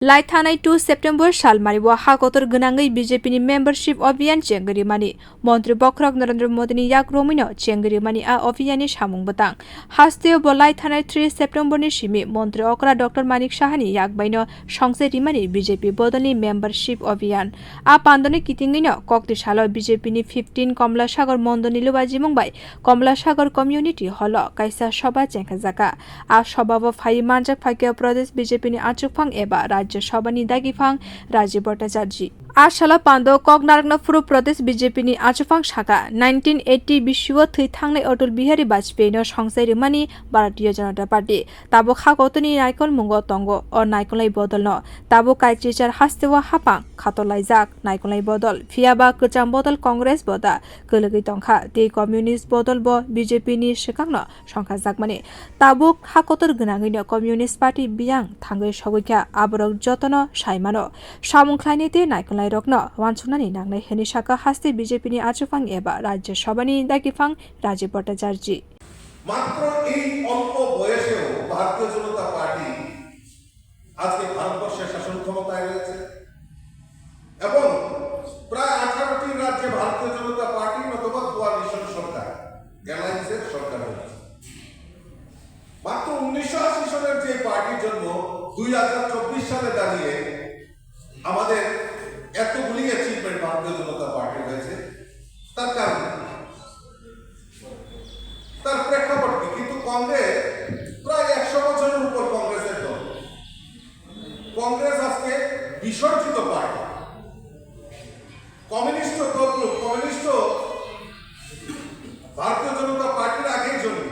लाई थानाय 2 September सालमारिवा हाकतर गनाङै BJP membership अभियान चेंगरिमानि मन्त्री बख्रक नरेन्द्र मोदीनि याग्रोमिनो चेंगरिमानि आ अभियाननि सामुं बतां हास्ते बलाई थानाय 3 सेप्टेम्बरनि सिमि मन्त्री अकरा डॉक्टर मानिक साहानि यागबाइनो संसेरिमानि बीजेपी bodolni मेम्बारशिप अभियान आ पान्दनि कितिङैनो कक्तिसालो बीजेपी 15 कमलासागर मन्दनि लुबाजि मुंबाय कमलासागर कम्युनिटी हल काइसा सभा चेंखाजाका आ सभाव फाइ मानजाख फाइके प्रदेश बीजेपी आचुकफां एबा राज्य सभानि दागिफां राजीब भट्टाचार्जी आशाला पान्दो कगनारगना फुरु प्रदेश बीजेपी आचुफां शाखा 1980 विश्व थै थांनाय अटल बिहारी वाजपेयीनो संसारिमानि भारतीय जनता पार्टी ताबो खागतनि नायकल मुंगो तंगो और नायकलाई बदलनो ताबो काइचिचार हास्तेवा हापां खातलाइजाक नायकलाई बदल फियाबा कचाम बदल कांग्रेस बदा गलगै तंखा ते कम्युनिस्ट बदल ब बीजेपी नि सिकांनो संखाजाक माने ताबो खागतर गनाङैनो कम्युनिस्ट पार्टी बियां थांगै सगैखा आबरक जतनो साइमानो सामुंख्लाइनेते नायकलाई रक्न वानसुनानि नांनाय हेनि शाखा हास्ते बीजेपी नि आचुफां एबा राज्य सभानि दागिफां राजीब भट्टाचार्जी মাত্র এই অল্প বয়সেও ভারতীয় জনতা পার্টি আজকে ভারতবর্ষের শাসন ক্ষমতায় রয়েছে এবং প্রায় 18টি রাজ্যে ভারতীয় জনতা পার্টি অথবা কোয়ালিশন সরকার গ্যালান্সের সরকার রয়েছে মাত্র 1980 সালের যে পার্টির জন্ম 2024 সালে দাঁড়িয়ে আমাদের এতগুলি অ্যাচিভমেন্ট ভারতীয় জনতা পার্টি হয়েছে তার কারণ তার প্রেক্ষাপট কি কিন্তু কংগ্রেস প্রায় 100 বছরের উপর কংগ্রেসের দল কংগ্রেস আজকে বিসর্জিত পার্টি কমিউনিস্ট দল কমিউনিস্ট ভারতীয় জনতা পার্টির আগেই জন্ম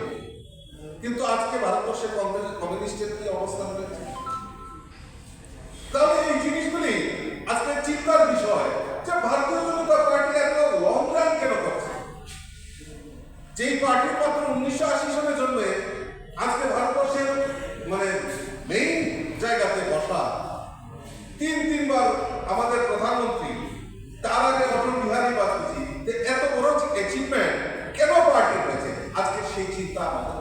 কিন্তু আজকে ভারতবর্ষে কংগ্রেস কমিউনিস্টের কি অবস্থান রয়েছে তাহলে এই জিনিসগুলি আজকে চিন্তার বিষয় যে ভারতীয় জনতা পার্টি এত লং রান কেন করছে যেই পার্টির মাত্র 1980 সালে জন্মে আজকে ভারতবর্ষের মানে মেইন জায়গাতে বসা তিনবার আমাদের প্রধানমন্ত্রী তার আগে অটল বিহারী বাজপেয়ী এত বড় অ্যাচিভমেন্ট কেন পার্টি রয়েছে আজকে সেই চিন্তা আমাদের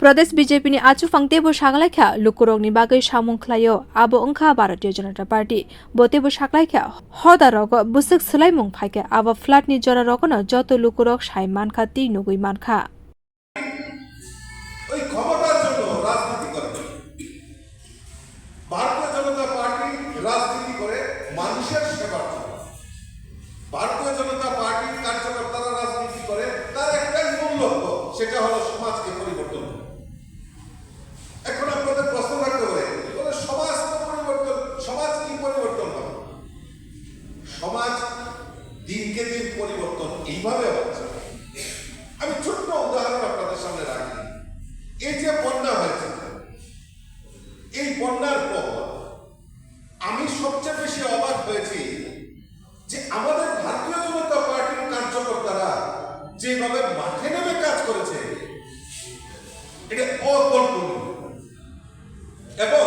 प्रदेश बीजेपी नि आचुफां तेबो सागलाइखा लुकुरगनि बागै सामुंख्लायो आबो अंखा भारतीय जनता पार्टी बोतेबो सागलाइखा हदा रग बुसुक सोलाइमुं फाइके आबो फ्लाटनि जरा रगनो जत लुकुरग साइ मानखा ति नुगै मानखा ওই ক্ষমতার জন্য রাজনীতি করে ভারতীয় জনতা পার্টি রাজনীতি করে মানুষের সেবার জন্য ভারতীয় জনতা পার্টির কার্যকর্তারা রাজনীতি করে তার একটাই মূল লক্ষ্য সেটা হলো সমাজকে পরিবর্তন এখন আপনাদের প্রশ্ন থাকতে পারে সমাজ তো পরিবর্তন সমাজ কি পরিবর্তন হবে সমাজ দিনকে দিন পরিবর্তন এইভাবে হচ্ছে আমি ছোট্ট উদাহরণ আপনাদের সামনে রাখি এই যে বন্যা হয়েছে এই বন্যার পর আমি সবচেয়ে বেশি অবাক হয়েছি যে আমাদের ভারতীয় জনতা পার্টির কার্যকর্তারা যেভাবে মাঠে নেমে কাজ করেছে এটা অকল্পনীয় এবং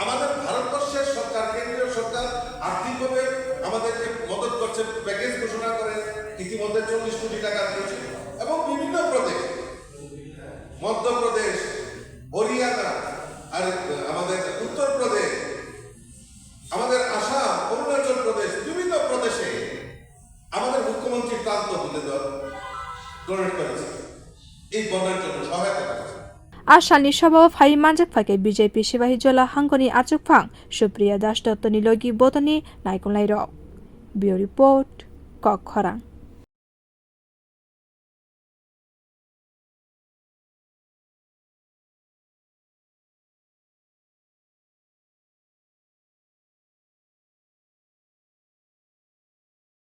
আমাদের ভারতবর্ষের সরকার কেন্দ্রীয় সরকার আর্থিকভাবে আমাদেরকে মদত করছে প্যাকেজ ঘোষণা করে ইতিমধ্যে 40 কোটি টাকা দিয়েছে এবং বিভিন্ন প্রদেশ মধ্যপ্রদেশ হরিয়ানা আর আমাদের উত্তরপ্রদেশ আমাদের আসাম অরুণাচল প্রদেশ বিভিন্ন প্রদেশে আমাদের মুখ্যমন্ত্রী প্রান্ত তুলে ডোনেট করেছে এই বন্যার জন্য সহায়তা করেছে आशालनि सभाव फाइ मानजाख फाइके बीजेपी सिपाही जला हांगनि आचुकफां सुप्रिया दास दत्तनि लगी bodolni नायकलाई रक बियो रिपोर्ट कक खरां।